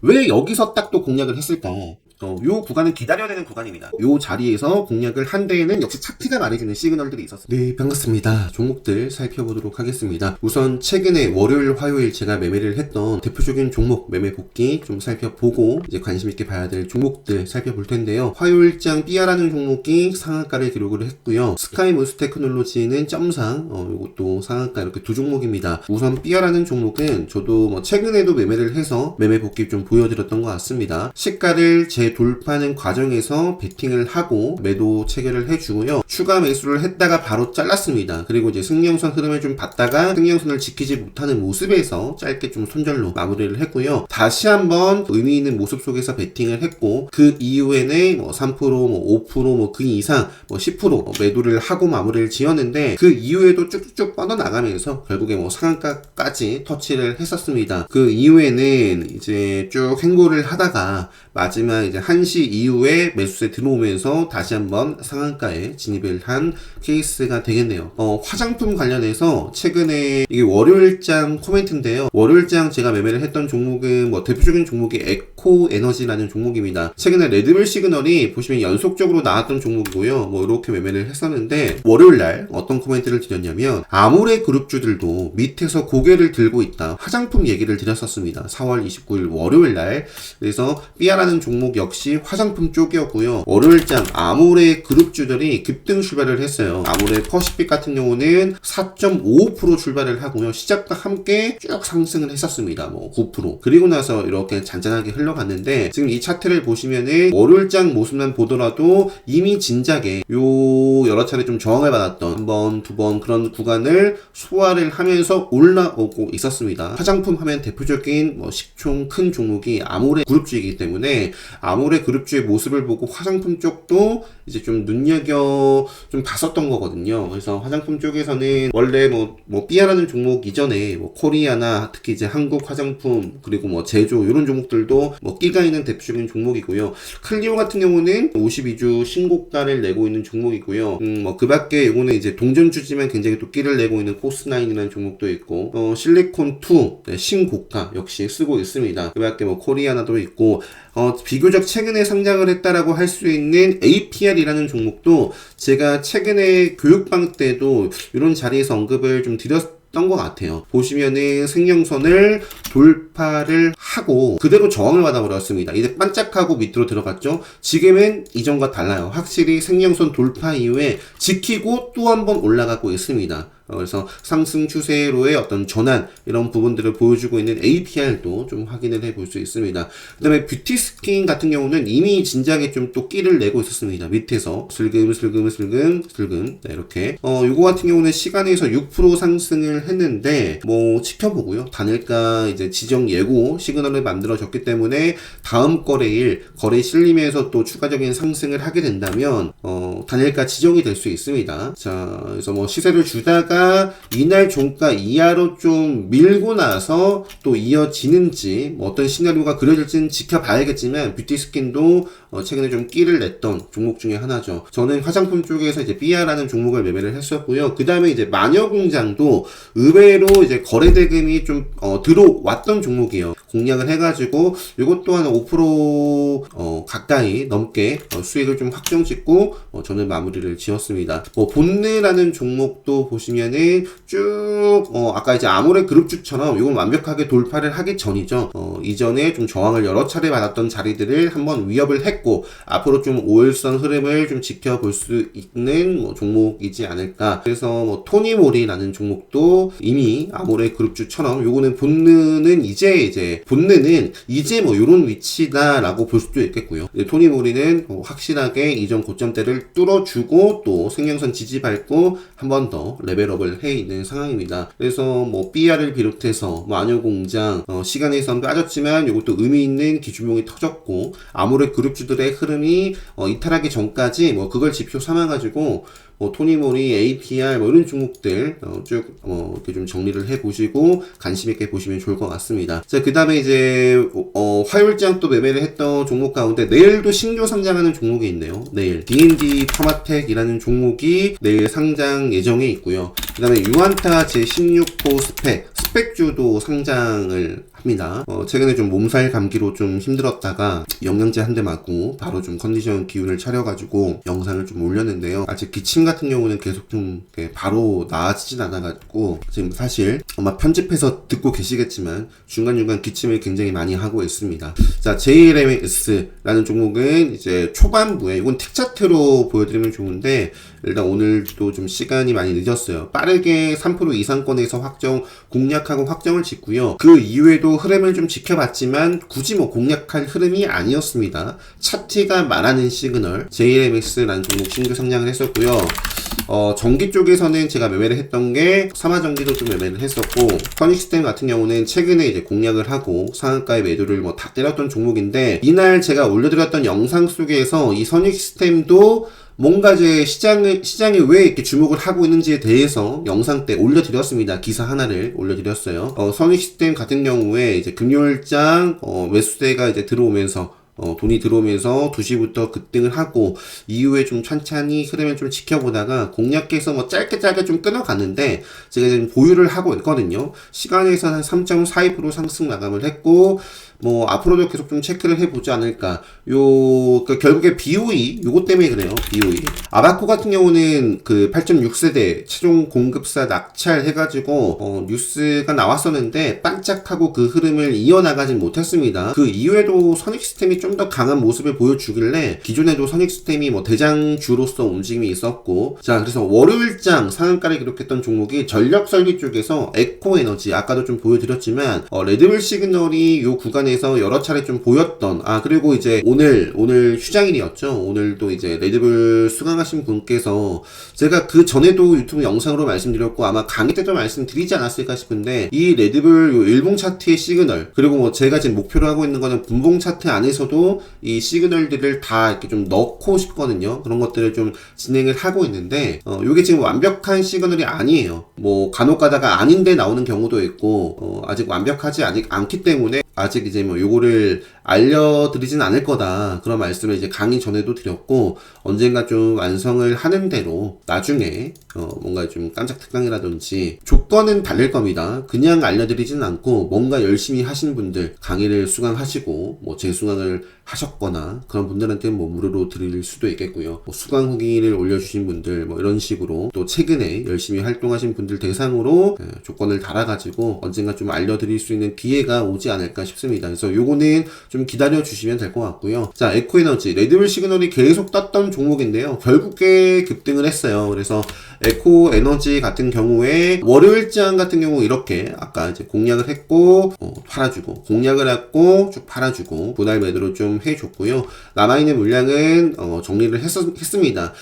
왜 여기서 딱 또 공략을 했을까? 요 구간은 기다려야 되는 구간입니다. 요 자리에서 공략을 한 데에는 역시 차트가 말해주는 시그널들이 있었어요. 네, 반갑습니다. 종목들 살펴보도록 하겠습니다. 우선 최근에 월요일, 화요일 제가 매매를 했던 대표적인 종목 매매 복귀 좀 살펴보고 이제 관심있게 봐야 될 종목들 살펴볼 텐데요. 화요일장 삐아라는 종목이 상한가를 기록을 했고요. 스카이모스 테크놀로지는 점상, 요것도 상한가 이렇게 두 종목입니다. 우선 삐아라는 종목은 저도 뭐 최근에도 매매를 해서 매매 복귀 좀 보여드렸던 것 같습니다. 시가를 돌파하는 과정에서 베팅을 하고 매도 체결을 해주고요. 추가 매수를 했다가 바로 잘랐습니다. 그리고 이제 승령선 흐름을 좀 봤다가 승령선을 지키지 못하는 모습에서 짧게 좀 손절로 마무리를 했고요. 다시 한번 의미 있는 모습 속에서 베팅을 했고 그 이후에는 뭐 3%, 뭐 5%, 뭐 그 이상 뭐 10% 매도를 하고 마무리를 지었는데 그 이후에도 쭉쭉 뻗어나가면서 결국에 뭐 상한가까지 터치를 했었습니다. 그 이후에는 이제 쭉 횡보를 하다가 마지막 이제 1시 이후에 매수세 들어오면서 다시 한번 상한가에 진입을 한 케이스가 되겠네요. 화장품 관련해서 최근에 이게 월요일장 코멘트인데요. 월요일장 제가 매매를 했던 종목은 뭐 대표적인 종목이 에코에너지라는 종목입니다. 최근에 레드불 시그널이 보시면 연속적으로 나왔던 종목이고요. 뭐 이렇게 매매를 했었는데 월요일날 어떤 코멘트를 드렸냐면 아모레 그룹주들도 밑에서 고개를 들고 있다. 화장품 얘기를 드렸었습니다. 4월 29일 월요일날. 그래서 삐아라는 종목 역시 화장품 쪽이었고요. 월요일장 아모레 그룹주들이 급등 출발을 했어요. 아모레 퍼시픽 같은 경우는 4.55% 출발을 하고요. 시작과 함께 쭉 상승을 했었습니다. 뭐 9%. 그리고 나서 이렇게 잔잔하게 흘러갔는데 지금 이 차트를 보시면은 월요일장 모습만 보더라도 이미 진작에 요 여러 차례 좀 저항을 받았던 한 번, 두 번 그런 구간을 소화를 하면서 올라오고 있었습니다. 화장품 하면 대표적인 뭐 식총 큰 종목이 아모레 그룹주이기 때문에 아모레 그룹주의 모습을 보고 화장품 쪽도 이제 좀 좀 봤었던 거거든요. 그래서 화장품 쪽에서는 원래 뭐 삐아라는 종목 이전에 뭐 코리아나 특히 이제 한국 화장품 그리고 뭐 제조 이런 종목들도 뭐 끼가 있는 대표적인 종목이고요. 클리오 같은 경우는 52주 신고가를 내고 있는 종목이고요. 뭐 그 밖에 이거는 이제 동전주지만 굉장히 또 끼를 내고 있는 코스나인이라는 종목도 있고 실리콘2 네, 신고가 역시 쓰고 있습니다. 그 밖에 뭐 코리아나도 있고 비교적 최근에 상장을 했다라고 할 수 있는 APR이라는 종목도 제가 최근에 교육방 때도 이런 자리에서 언급을 좀 드렸던 것 같아요. 보시면은 생명선을 돌파를 하고 그대로 저항을 받아버렸습니다. 이제 반짝하고 밑으로 들어갔죠. 지금은 이전과 달라요. 확실히 생명선 돌파 이후에 지키고 또 한 번 올라가고 있습니다. 그래서 상승 추세로의 어떤 전환 이런 부분들을 보여주고 있는 APR도 좀 확인을 해볼 수 있습니다. 그 다음에 뷰티 스킨 같은 경우는 이미 진작에 좀 또 끼를 내고 있었습니다. 밑에서 슬금 네, 이렇게 요거 같은 경우는 시간에서 6% 상승을 했는데 뭐 지켜보고요. 단일가 이제 지정 예고 시그널을 만들어졌기 때문에 다음 거래일 거래 실림에서 또 추가적인 상승을 하게 된다면 단일가 지정이 될 수 있습니다. 자, 그래서 뭐 시세를 주다가 이날 종가 이하로 좀 밀고 나서 또 이어지는지 뭐 어떤 시나리오가 그려질지는 지켜봐야겠지만 뷰티 스킨도 최근에 좀 끼를 냈던 종목 중에 하나죠. 저는 화장품 쪽에서 이제 삐아라는 종목을 매매를 했었고요. 그 다음에 이제 마녀공장도 의외로 이제 거래 대금이 좀 들어왔던 종목이에요. 공략을 해가지고 이것 또한 5% 가까이 넘게 수익을 좀 확정 짓고 저는 마무리를 지었습니다. 본느라는 종목도 보시면은 쭉 아까 이제 아모레 그룹주처럼 이건 완벽하게 돌파를 하기 전이죠. 이전에 좀 저항을 여러 차례 받았던 자리들을 한번 위협을 했고 앞으로 좀 5일선 흐름을 좀 지켜볼 수 있는 뭐 종목이지 않을까. 그래서 뭐 토니모리라는 종목도 이미 아모레 그룹주처럼 요거는 본느는 이제 뭐 요런 위치다라고 볼 수도 있겠고요. 토니모리는 확실하게 이전 고점대를 뚫어주고 또 생명선 지지 밟고 한 번 더 레벨업을 해 있는 상황입니다. 그래서 뭐 삐아를 비롯해서 마녀공장 시간에선 빠졌지만 이것도 의미 있는 기준봉이 터졌고 아모레 그룹주들의 흐름이 이탈하기 전까지 뭐 그걸 지표 삼아가지고 토니모리, APR 뭐 이런 종목들 쭉 이렇게 좀 정리를 해보시고 관심 있게 보시면 좋을 것 같습니다. 자, 그 다음에 이제 화요일장 또 매매를 했던 종목 가운데 내일도 신규 상장하는 종목이 있네요. 내일 D&D 파마텍이라는 종목이 내일 상장 예정에 있고요. 그 다음에 유안타 제16호 스펙주도 상장을 합니다. 최근에 좀 몸살 감기로 좀 힘들었다가 영양제 한 대 맞고 바로 좀 컨디션 기운을 차려가지고 영상을 좀 올렸는데요. 아직 기침 같은 경우는 계속 좀 바로 나아지진 않아가지고 지금 사실 아마 편집해서 듣고 계시겠지만 중간중간 기침을 굉장히 많이 하고 있습니다. 자, JLMS라는 종목은 이제 초반부에 이건 틱 차트로 보여드리면 좋은데 일단 오늘도 좀 시간이 많이 늦었어요. 빠르게 3% 이상권에서 공략하고 확정을 짓고요. 그 이후에도 흐름을 좀 지켜봤지만 굳이 뭐 공략할 흐름이 아니었습니다. 차트가 말하는 시그널 JLMX라는 종목 신규 상장을 했었고요. 전기 쪽에서는 제가 매매를 했던 게 삼화전기도 좀 매매를 했었고, 선익시스템 같은 경우는 최근에 이제 공략을 하고 상한가의 매도를 뭐 다 때렸던 종목인데, 이날 제가 올려드렸던 영상 속에서 이 선익시스템도 뭔가 이제 시장이 왜 이렇게 주목을 하고 있는지에 대해서 영상 때 올려드렸습니다. 기사 하나를 올려드렸어요. 선익시스템 같은 경우에 이제 금요일장 매수세가 이제 들어오면서 돈이 들어오면서 2시부터 급등을 하고 이후에 좀 천천히 흐름을 좀 지켜보다가 공략해서 뭐 짧게 좀 끊어갔는데 제가 지금 보유를 하고 있거든요. 시간에서 한 3.42% 상승 마감을 했고 뭐 앞으로도 계속 좀 체크를 해보지 않을까. 결국에 BOE 요거 때문에 그래요. BOE 아바코 같은 경우는 그 8.6세대 최종 공급사 낙찰 해가지고 뉴스가 나왔었는데 반짝하고 그 흐름을 이어나가진 못했습니다. 그 이후에도 선익시스템이 좀 더 강한 모습을 보여주길래 기존에도 선익시스템이 뭐 대장주로서 움직임이 있었고, 자 그래서 월요일장 상한가를 기록했던 종목이 전력설비 쪽에서 에코에너지, 아까도 좀 보여드렸지만 레드불 시그널이 요 구간에서 여러 차례 좀 보였던, 그리고 이제 오늘 휴장일이었죠. 오늘도 이제 레드불 수강하신 분께서 제가 그 전에도 유튜브 영상으로 말씀드렸고 아마 강의 때도 말씀드리지 않았을까 싶은데, 이 레드불 요 일봉 차트의 시그널, 그리고 뭐 제가 지금 목표로 하고 있는 거는 분봉 차트 안에서도 이 시그널들을 다 이렇게 좀 넣고 싶거든요. 그런 것들을 좀 진행을 하고 있는데 요게 지금 완벽한 시그널이 아니에요. 뭐 간혹 가다가 아닌데 나오는 경우도 있고 아직 완벽하지 않기 때문에 아직 이제 뭐 요거를 알려드리진 않을 거다, 그런 말씀을 이제 강의 전에도 드렸고, 언젠가 좀 완성을 하는 대로 나중에 뭔가 좀 깜짝 특강이라든지 조건은 달릴 겁니다. 그냥 알려드리진 않고 뭔가 열심히 하신 분들, 강의를 수강하시고 뭐 재수강을 하셨거나 그런 분들한테는 뭐 무료로 드릴 수도 있겠고요. 뭐 수강 후기를 올려주신 분들 뭐 이런 식으로 또 최근에 열심히 활동하신 분들 대상으로 조건을 달아가지고 언젠가 좀 알려드릴 수 있는 기회가 오지 않을까 싶습니다. 그래서 요거는 좀 기다려 주시면 될 것 같고요. 자, 에코에너지 레드불 시그널이 계속 떴던 종목인데요. 결국에 급등을 했어요. 그래서 에코에너지 같은 경우에 월요일장 같은 경우 이렇게 아까 이제 공략을 했고 팔아주고, 공략을 했고 쭉 팔아주고 분할 매도로 좀 해줬고요. 남아있는 물량은 정리를 했습니다.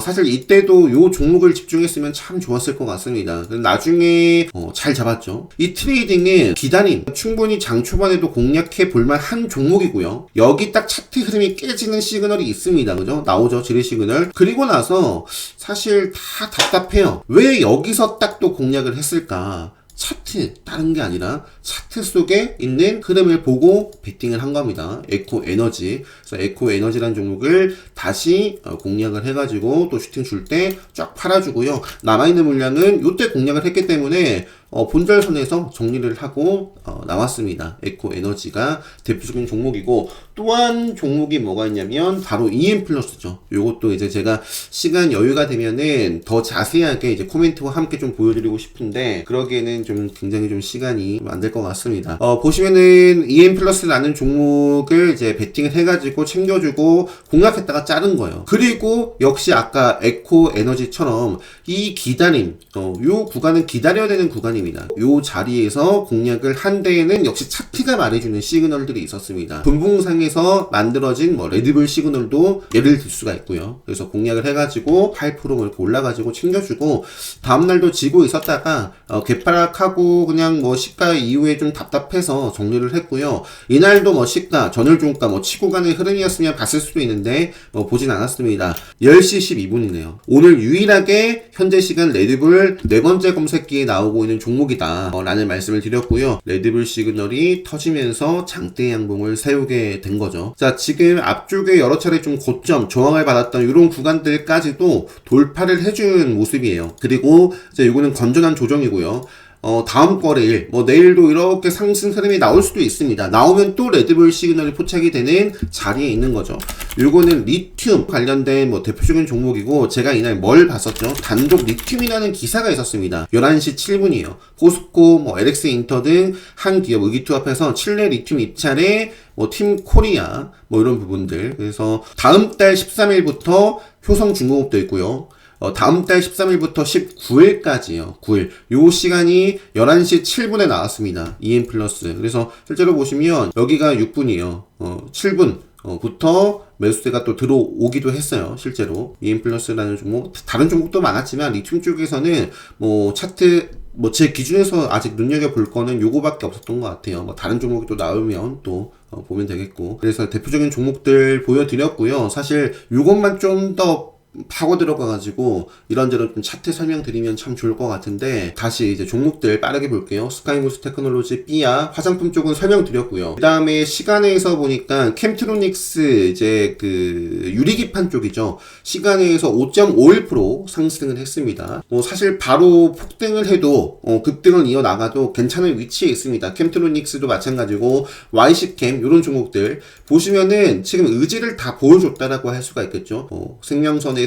사실 이때도 요 종목을 집중했으면 참 좋았을 것 같습니다. 나중에 잘 잡았죠. 이 트레이딩은 기다림, 충분히 장 초반에도 공략해 볼만 한 종목이고요. 여기 딱 차트 흐름이 깨지는 시그널이 있습니다. 그죠? 나오죠, 지뢰 시그널. 그리고 나서 사실 다 답답해요. 왜 여기서 딱 또 공략을 했을까? 차트, 다른 게 아니라 차트 속에 있는 흐름을 보고 베팅을 한 겁니다. 에코에너지. 그래서 에코에너지라는 종목을 다시 공략을 해가지고 또 슈팅 줄 때 쫙 팔아주고요. 남아있는 물량은 요때 공략을 했기 때문에 본절선에서 정리를 하고 나왔습니다. 에코에너지가 대표적인 종목이고, 또 한 종목이 뭐가 있냐면 바로 EM플러스죠. 요것도 이제 제가 시간 여유가 되면은 더 자세하게 이제 코멘트와 함께 좀 보여드리고 싶은데 그러기에는 좀 굉장히 좀 시간이 안 될 것 같습니다. 보시면은 EM플러스라는 종목을 이제 베팅을 해가지고 챙겨주고 공략했다가 자른 거예요. 그리고 역시 아까 에코에너지처럼 이 기다림, 요 구간은 기다려야 되는 구간입니다. 요 자리에서 공략을 한 데에는 역시 차트가 말해주는 시그널들이 있었습니다. 분봉상에서 만들어진 뭐 레드불 시그널도 예를 들 수가 있고요. 그래서 공략을 해가지고 8% 이렇게 올라가지고 챙겨주고, 다음날도 지고 있었다가 개파락하고 그냥 뭐 시가 이후에 좀 답답해서 정리를 했고요. 이날도 뭐 시가, 전일 종가 뭐 치고 가는 흐름이었으면 봤을 수도 있는데 보진 않았습니다. 10시 12분이네요. 오늘 유일하게 현재 시간 레드불 네 번째 검색기에 나오고 있는 종목이다 라는 말씀을 드렸고요. 레드불 시그널이 터지면서 장대 양봉을 세우게 된 거죠. 자, 지금 앞쪽에 여러 차례 좀 고점, 저항을 받았던 이런 구간들까지도 돌파를 해준 모습이에요. 그리고 이제 이거는 건전한 조정이고요. 다음 거래일, 내일도 이렇게 상승 흐름이 나올 수도 있습니다. 나오면 또 레드불 시그널이 포착이 되는 자리에 있는 거죠. 요거는 리튬 관련된 대표적인 종목이고, 제가 이날 뭘 봤었죠? 단독 리튬이라는 기사가 있었습니다. 11시 7분이에요. 포스코, LX 인터 등 한 기업 의기투합해서 칠레 리튬 입찰에 팀 코리아, 이런 부분들. 그래서 다음 달 13일부터 효성중공업도 있고요. 다음 달 13일부터 19일까지요. 9일. 요 시간이 11시 7분에 나왔습니다. EM 플러스. 그래서 실제로 보시면 여기가 6분이에요. 7분. 부터 매수세가 또 들어오기도 했어요. 실제로. EM 플러스라는 종목, 다른 종목도 많았지만 리튬 쪽에서는 차트 제 기준에서 아직 눈여겨볼 거는 요거밖에 없었던 것 같아요. 다른 종목이 또 나오면 또 보면 되겠고. 그래서 대표적인 종목들 보여드렸고요. 사실 요것만 좀 더 파고 들어가가지고 이런저런 좀 차트 설명드리면 참 좋을 것 같은데, 다시 이제 종목들 빠르게 볼게요. 스카이무스 테크놀로지, 삐아, 화장품 쪽은 설명드렸고요. 그 다음에 시간에서 보니까 캠트로닉스, 이제 유리기판 쪽이죠. 시간에서 5.51% 상승을 했습니다. 사실 바로 폭등을 해도 급등을 이어나가도 괜찮은 위치에 있습니다. 캠트로닉스도 마찬가지고 YC캠 이런 종목들 보시면은 지금 의지를 다 보여줬다라고 할 수가 있겠죠. 생명선에서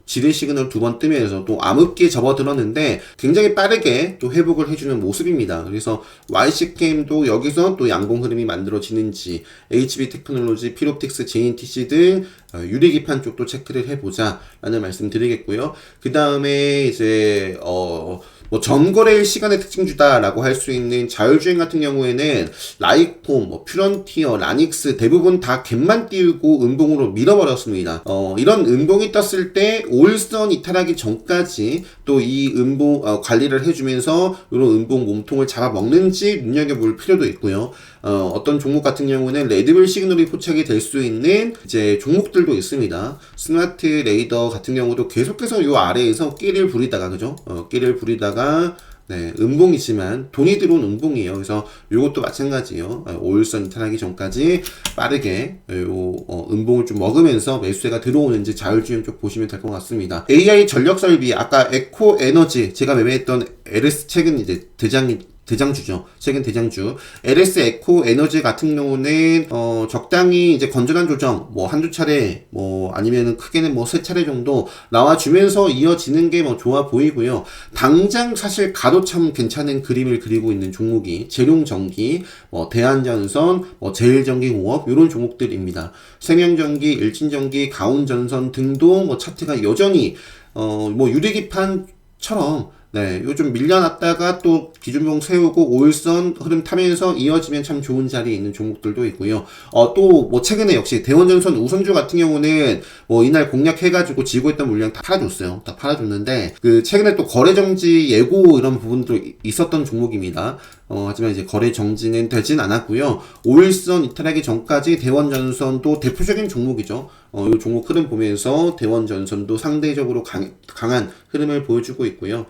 지뢰 시그널 2번 뜨면서 또 암흑기에 접어들었는데 굉장히 빠르게 또 회복을 해주는 모습입니다. 그래서 YC캠도 여기서 또 양봉 흐름이 만들어지는지, HB 테크놀로지, 피롭틱스, JNTC 등 유리기판 쪽도 체크를 해보자 라는 말씀 드리겠고요. 그 다음에 이제 전거래일 시간의 특징주다라고 할 수 있는 자율주행 같은 경우에는 라이콤, 퓨런티어, 라닉스 대부분 다 갭만 띄우고 음봉으로 밀어버렸습니다. 이런 음봉이 떴을 때 5일선 이탈하기 전까지 또 이 음봉 관리를 해주면서 이런 음봉 몸통을 잡아먹는지 눈여겨볼 필요도 있고요. 어떤 종목 같은 경우는 레드불 시그널이 포착이 될 수 있는 이제 종목들도 있습니다. 스마트 레이더 같은 경우도 계속해서 요 아래에서 끼를 부리다가, 그죠? 끼를 부리다가, 네, 음봉이지만 돈이 들어온 음봉이에요. 그래서 요것도 마찬가지예요. 5일선 이탈하기 전까지 빠르게 음봉을 좀 먹으면서 매수세가 들어오는지 자율주행 쪽 보시면 될 것 같습니다. AI 전력 설비, 아까 에코 에너지 제가 매매했던 LS 책은 이제 대장주죠. 최근 대장주. LS 에코 에너지 같은 경우는, 적당히 이제 건전한 조정, 한두 차례, 아니면은 크게는 세 차례 정도 나와주면서 이어지는 게 좋아 보이고요. 당장 사실 가도 참 괜찮은 그림을 그리고 있는 종목이 제룡전기, 대한전선, 제일전기공업, 요런 종목들입니다. 생명전기, 일진전기, 가온전선 등도 차트가 여전히, 유리기판처럼 네, 요즘 밀려났다가 또 기준봉 세우고 5일선 흐름 타면서 이어지면 참 좋은 자리에 있는 종목들도 있고요. 또 최근에 역시 대원전선 우선주 같은 경우는 이날 공략해가지고 지고 있던 물량 다 팔아줬어요. 다 팔아줬는데 최근에 또 거래 정지 예고 이런 부분도 있었던 종목입니다. 하지만 이제 거래 정지는 되진 않았고요. 5일선 이탈하기 전까지 대원전선도 대표적인 종목이죠. 이 종목 흐름 보면서 대원전선도 상대적으로 강한 흐름을 보여주고 있고요.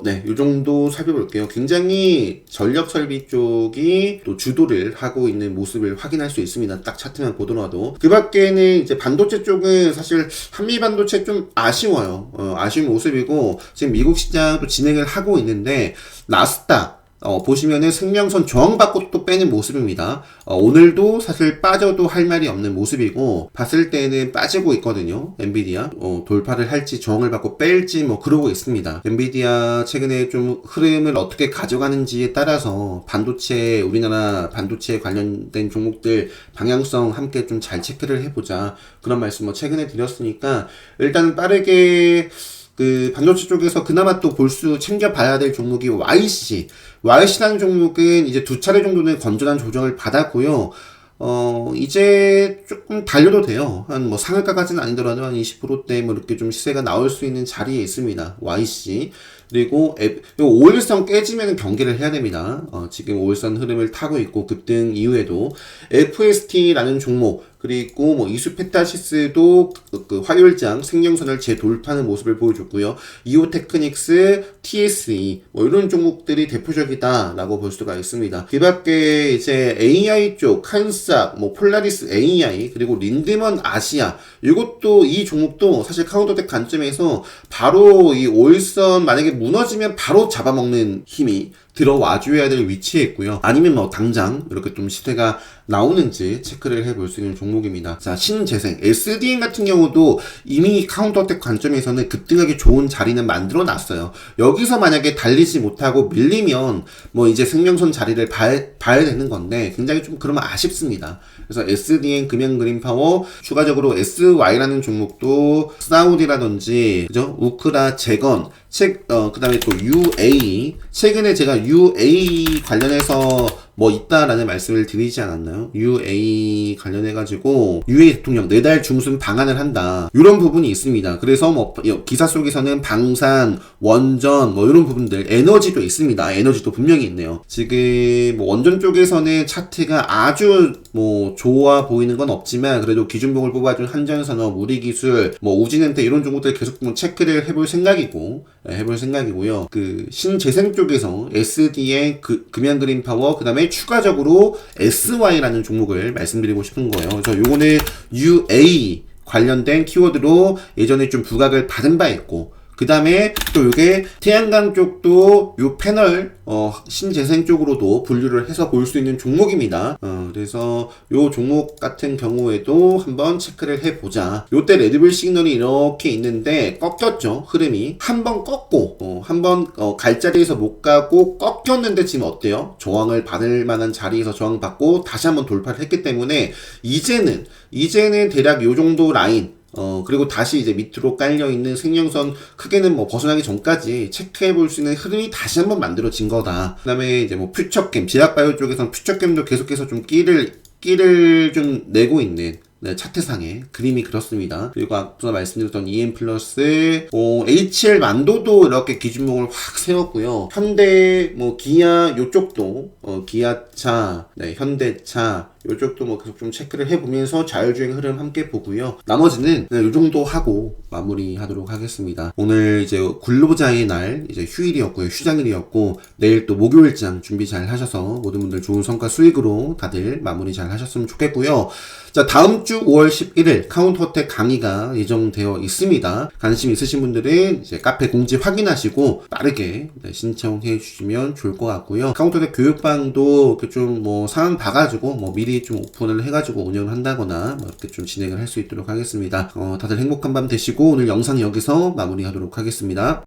네, 이 정도 살펴볼게요. 굉장히 전력 설비 쪽이 또 주도를 하고 있는 모습을 확인할 수 있습니다. 딱 차트만 보더라도. 그 밖에는 이제 반도체 쪽은 사실 한미 반도체 좀 아쉬워요. 아쉬운 모습이고, 지금 미국 시장도 진행을 하고 있는데, 나스닥, 보시면은 생명선 저항받고 또 빼는 모습입니다. 오늘도 사실 빠져도 할 말이 없는 모습이고, 봤을 때는 빠지고 있거든요. 엔비디아. 돌파를 할지 저항을 받고 뺄지 그러고 있습니다. 엔비디아 최근에 좀 흐름을 어떻게 가져가는지에 따라서 우리나라 반도체 관련된 종목들 방향성 함께 좀 잘 체크를 해보자. 그런 말씀 최근에 드렸으니까, 일단 빠르게 반도체 쪽에서 그나마 또 챙겨봐야 될 종목이 YC라는 종목은 이제 2차례 정도는 건전한 조정을 받았고요. 이제 조금 달려도 돼요. 상한가까지는 아니더라도 한 20%대 이렇게 좀 시세가 나올 수 있는 자리에 있습니다. YC. 그리고 5일선 깨지면 경계를 해야 됩니다. 지금 5일선 흐름을 타고 있고 급등 이후에도 FST라는 종목, 그리고 뭐 이수페타시스도 그 화요일장 생명선을 재돌파하는 모습을 보여줬고요. 이오테크닉스, TSE 뭐 이런 종목들이 대표적이다라고 볼 수가 있습니다. 그 밖에 이제 AI 쪽 칸삭, 뭐 폴라리스 AI 그리고 린드먼 아시아 이것도 이 종목도 사실 카운터덱 관점에서 바로 이 5일선 만약에 무너지면 바로 잡아먹는 힘이 들어와줘야 될 위치에 있고요. 아니면 뭐 당장 이렇게 좀 시세가 나오는지 체크를 해볼 수 있는 종목입니다. 자, 신재생 SDN 같은 경우도 이미 카운터택 관점에서는 급등하기 좋은 자리는 만들어 놨어요. 여기서 만약에 달리지 못하고 밀리면 뭐 이제 생명선 자리를 봐야 되는 건데 굉장히 좀 그러면 아쉽습니다. 그래서 SDN 금연그린파워 추가적으로 SY라는 종목도 사우디라든지 그죠? 우크라 재건 그 다음에 또 UAE 최근에 제가 UAE 관련해서 뭐 있다라는 말씀을 드리지 않았나요? UAE 관련해가지고 UAE 대통령 4달 중순 방한을 한다 이런 부분이 있습니다. 그래서 뭐 기사 속에서는 방산, 원전 뭐 이런 부분들 에너지도 있습니다. 에너지도 분명히 있네요. 지금 뭐 원전 쪽에서는 차트가 아주 뭐 좋아 보이는 건 없지만 그래도 기준봉을 뽑아준 한전산업, 우리기술, 뭐 우진엔테 이런 종목들 계속 좀 체크를 해볼 생각이고요. 그 신재생 쪽에서 SD의 금연그린파워 그 다음에 추가적으로 SY라는 종목을 말씀드리고 싶은 거예요. 그래서 요거는 UA 관련된 키워드로 예전에 좀 부각을 받은 바 있고 그 다음에 또 이게 태양광 쪽도 요 패널 신재생 쪽으로도 분류를 해서 볼 수 있는 종목입니다. 그래서 요 종목 같은 경우에도 한번 체크를 해보자. 요때 레드불 시그널이 이렇게 있는데 꺾였죠. 흐름이 한번 꺾고 한번 갈 자리에서 못 가고 꺾였는데 지금 어때요? 저항을 받을 만한 자리에서 저항받고 다시 한번 돌파를 했기 때문에 이제는 대략 요 정도 라인 그리고 다시 이제 밑으로 깔려있는 생명선 크게는 뭐 벗어나기 전까지 체크해 볼 수 있는 흐름이 다시 한번 만들어진 거다. 그 다음에 이제 뭐 퓨처겜, 제약바이오 쪽에서는 퓨처겜도 계속해서 좀 끼를 좀 내고 있는 차트상의 그림이 그렇습니다. 그리고 앞서 말씀드렸던 EM 플러스, HL 만도도 이렇게 기준봉을 확 세웠고요. 현대, 뭐 기아 요쪽도, 기아차, 현대차 요쪽도 뭐 계속 좀 체크를 해보면서 자율주행 흐름 함께 보고요. 나머지는 요 정도 하고 마무리하도록 하겠습니다. 오늘 이제 근로자의 날 이제 휴일이었고요. 휴장일이었고 내일 또 목요일장 준비 잘 하셔서 모든 분들 좋은 성과 수익으로 다들 마무리 잘 하셨으면 좋겠고요. 자, 다음 주 5월 11일 카운터어택 강의가 예정되어 있습니다. 관심 있으신 분들은 이제 카페 공지 확인하시고 빠르게 신청해 주시면 좋을 것 같고요. 카운터어택 교육방도 이렇게 좀 뭐 상황 봐가지고 뭐 미리 좀 오픈을 해가지고 운영을 한다거나 뭐 이렇게 좀 진행을 할 수 있도록 하겠습니다. 다들 행복한 밤 되시고 오늘 영상 여기서 마무리하도록 하겠습니다.